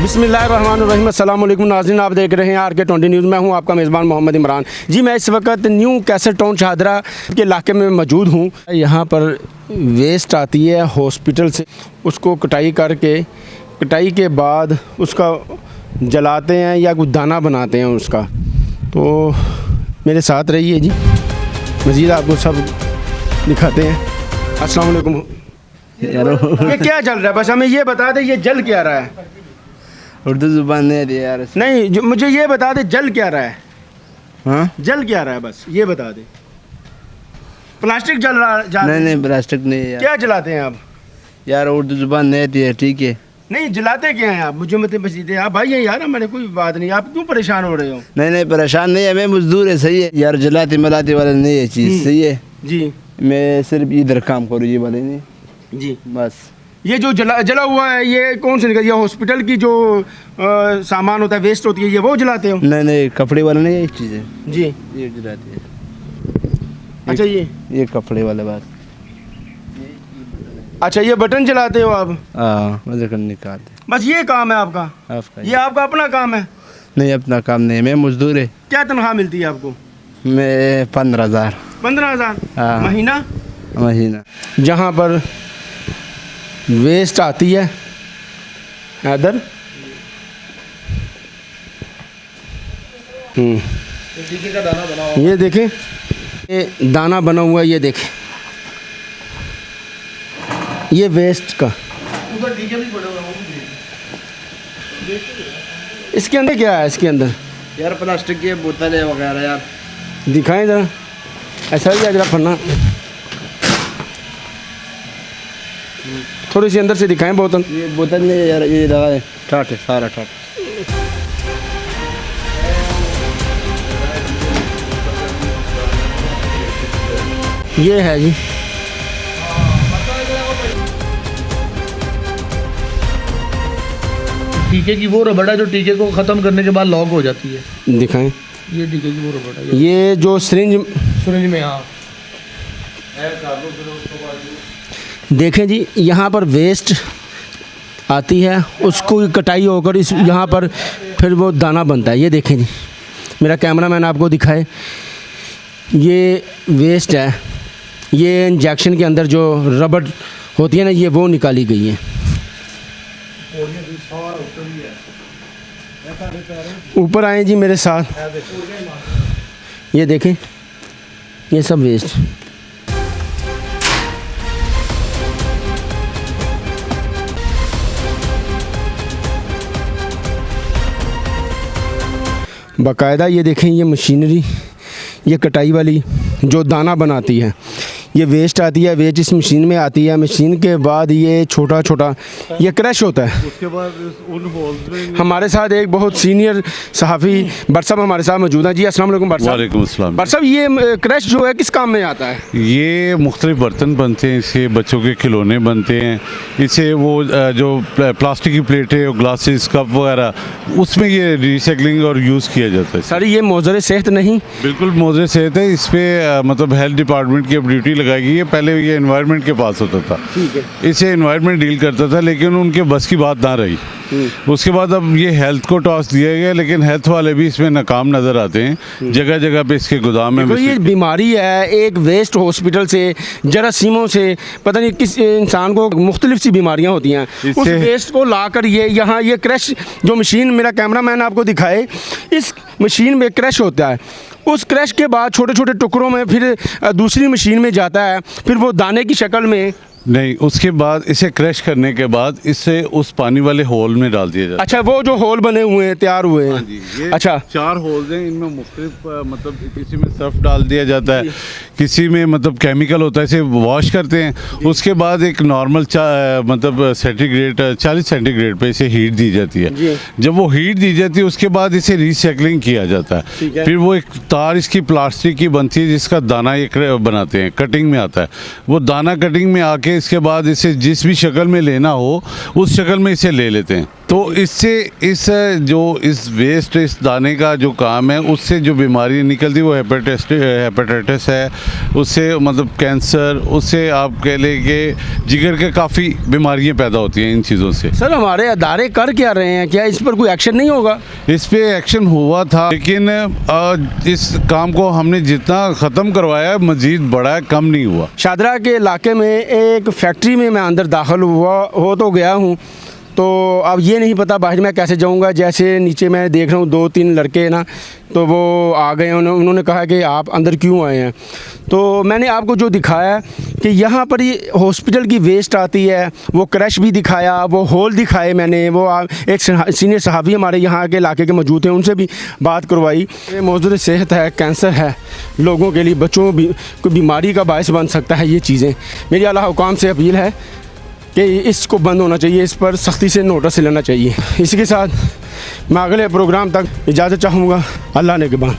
बिस्मिल्लाहिर्रहमानिर्रहीम, अस्सलाम वालेकुम नाज़रीन, आप देख रहे हैं RK20 न्यूज़। मैं हूं आपका मेज़बान मोहम्मद इमरान। जी, मैं इस वक्त न्यू कैसल टाउन शाहदरा के इलाके में मौजूद हूं। यहां पर वेस्ट आती है हॉस्पिटल से, उसको कटाई के बाद उसका जलाते हैं या कुछ दाना बनाते हैं उसका। तो मेरे साथ रहिए जी, मज़ीद आपको सब दिखाते हैं। अस्सलाम वालेकुम। ये क्या चल रहा है, बस हमें ये बता दें, ये जल क्या रहा है? उर्दू जुबान नहीं है यार। नहीं, मुझे ये बता दे जल क्या रहा है। हाँ, जल क्या रहा है, बस ये बता दे। प्लास्टिक जल रहा? नहीं प्लास्टिक नहीं है यार। क्या जलाते हैं आप? यार उर्दू जुबान नहीं आती है, ठीक है। नहीं, जलाते क्या हैं आप? मुझे मत बसीदे आप भाई हैं यार, हमारे कोई बात नहीं, आप क्यों परेशान हो रहे हो? नहीं परेशान नहीं है, मैं मजदूर है, सही है यार। जलाती मलाती वाला नहीं है चीज़, सही है जी। मैं सिर्फ इधर काम करूँ, ये वाले नहीं जी। बस। ये जो जला हुआ है, ये कौन से निकल? ये हॉस्पिटल की जो सामान होता है, वेस्ट होती है, ये वो जलाते हो? नहीं कपड़े वाला नहीं है, एक चीज़ है जी, ये जलाती है। अच्छा ये कपड़े वाला बात। अच्छा, ये बटन जलाते हो आप? हाँ, मजे कर निकालते। बस ये काम है आपका? आपका ये आपका अपना काम है? नहीं, अपना काम नहीं है, मैं मजदूर है। क्या तनख्वाह मिलती है आपको? मैं 15,000। 15,000 हाँ। महीना? जहाँ पर वेस्ट आती है इधर, ये देखें, ये दाना बना हुआ है, ये देखें, ये वेस्ट का। इसके अंदर क्या है? इसके अंदर यार प्लास्टिक की बोतलें वगैरह यार। दिखाएं ज़रा, ऐसा ही जरा पन्ना थोड़ी सी अंदर से दिखाएं बोतल। ये बोतल नहीं है यार, ये लगा है ठाट है, सारा ठाट। ये है जी, टीके की वो रबड़ है जो टीके को ख़त्म करने के बाद लॉक हो जाती है। दिखाएं। ये टीके की वो रबड़ है, ये जो सिरिंज में। हाँ, देखें जी, यहाँ पर वेस्ट आती है, उसको कटाई होकर इस यहाँ पर फिर वो दाना बनता है। ये देखें जी, मेरा कैमरामैन आपको दिखाए, ये वेस्ट है। ये इंजेक्शन के अंदर जो रबड़ होती है ना, ये वो निकाली गई है। ऊपर आए जी मेरे साथ, ये देखें, ये सब वेस्ट। बाकायदा ये देखें, ये मशीनरी, ये कटाई वाली जो दाना बनाती है, ये वेस्ट आती है, वेस्ट इस मशीन में आती है। मशीन के बाद ये छोटा छोटा ये क्रश होता है। उसके बाद उन होल्स में हमारे साथ एक बहुत सीनियर सहाफ़ी बर साहब हमारे साथ मौजूद हैं। जी, अस्सलाम वालेकुम बर साहब। वालेकुम अस्सलाम। बर साहब, ये क्रश जो है किस काम में आता है? ये मुख्तलिफ बर्तन बनते हैं, इससे बच्चों के खिलौने बनते हैं, इससे वो जो प्लास्टिक की प्लेटें और ग्लासेस कप वगैरह, उसमें ये रिसाइकलिंग और यूज़ किया जाता है। सर, ये मौज़र सेहत नहीं? बिल्कुल मौज़र सेहत है। इस पर मतलब हेल्थ डिपार्टमेंट की अब ड्यूटी लगाई गई है। पहले ये एनवायरनमेंट के पास होता था, ठीक है, इससे एनवायरनमेंट डील करता था, लेकिन उनके बस की बात ना रही। उसके बाद अब ये हेल्थ को टॉस दिया गया, लेकिन हेल्थ वाले भी इसमें नाकाम नज़र आते हैं। जगह जगह पे इसके गोदाम में ये बीमारी है, एक वेस्ट हॉस्पिटल से, जरासीमों से, पता नहीं किस इंसान को मुख्तलिफ सी बीमारियां होती हैं। उस वेस्ट को लाकर ये यहाँ ये क्रश जो मशीन, मेरा कैमरामैन आपको दिखाए, इस मशीन में क्रश होता है। उस क्रश के बाद छोटे छोटे टुकड़ों में फिर दूसरी मशीन में जाता है, फिर वो दाने की शक्ल में। नहीं, उसके बाद इसे क्रश करने के बाद इसे उस पानी वाले होल में डाल दिया जाता है। अच्छा, वो जो होल बने हुए हैं, तैयार हुए हैं। ये अच्छा, 4 होल्स हैं, इनमें मुख्तलिफ मतलब किसी में सर्फ डाल दिया जाता है, किसी में मतलब केमिकल होता है, इसे वॉश करते हैं। उसके बाद एक नॉर्मल मतलब सेंटीग्रेड 40 सेंटीग्रेड पे इसे हीट दी जाती है। जब वो हीट दी जाती है, उसके बाद इसे रिसाइकलिंग किया जाता है। फिर वो एक तार इसकी प्लास्टिक की बनती है, जिसका दाना एक बनाते हैं, कटिंग में आता है। वो दाना कटिंग में आके के इसके बाद इसे जिस भी शक्ल में लेना हो उस शक्ल में इसे ले लेते हैं। तो इससे इस वेस्ट, इस दाने का जो काम है, उससे जो बीमारी निकलती है वो हेपेटाइटिस है, उससे मतलब कैंसर, उससे आप कह लें कि जिगर के काफ़ी बीमारियां पैदा होती हैं इन चीज़ों से। सर हमारे अदारे कर क्या रहे हैं, क्या इस पर कोई एक्शन नहीं होगा? इस पे एक्शन हुआ था, लेकिन इस काम को हमने जितना ख़त्म करवाया मज़ीद बढ़ा है, कम नहीं हुआ। शाहदरा के इलाके में एक फैक्ट्री में मैं अंदर दाखिल हो तो गया हूँ, तो अब ये नहीं पता बाहर मैं कैसे जाऊंगा। जैसे नीचे मैं देख रहा हूँ 2-3 लड़के ना, तो वो आ गए, उन्होंने कहा कि आप अंदर क्यों आए हैं। तो मैंने आपको जो दिखाया कि यहाँ पर ये हॉस्पिटल की वेस्ट आती है, वो क्रश भी दिखाया, वो होल दिखाए मैंने, वो एक सीनियर सहाफ़ी हमारे यहाँ के इलाके के मौजूद हैं, उनसे भी बात करवाई। ये मौजूद सेहत है, कैंसर है, लोगों के लिए, बच्चों को बीमारी का बायस बन सकता है ये चीज़ें। मेरी आला हुकाम से अपील है कि इसको बंद होना चाहिए, इस पर सख्ती से नोटिस लेना चाहिए। इसी के साथ मैं अगले प्रोग्राम तक इजाज़त चाहूँगा। अल्लाह ने के बाद।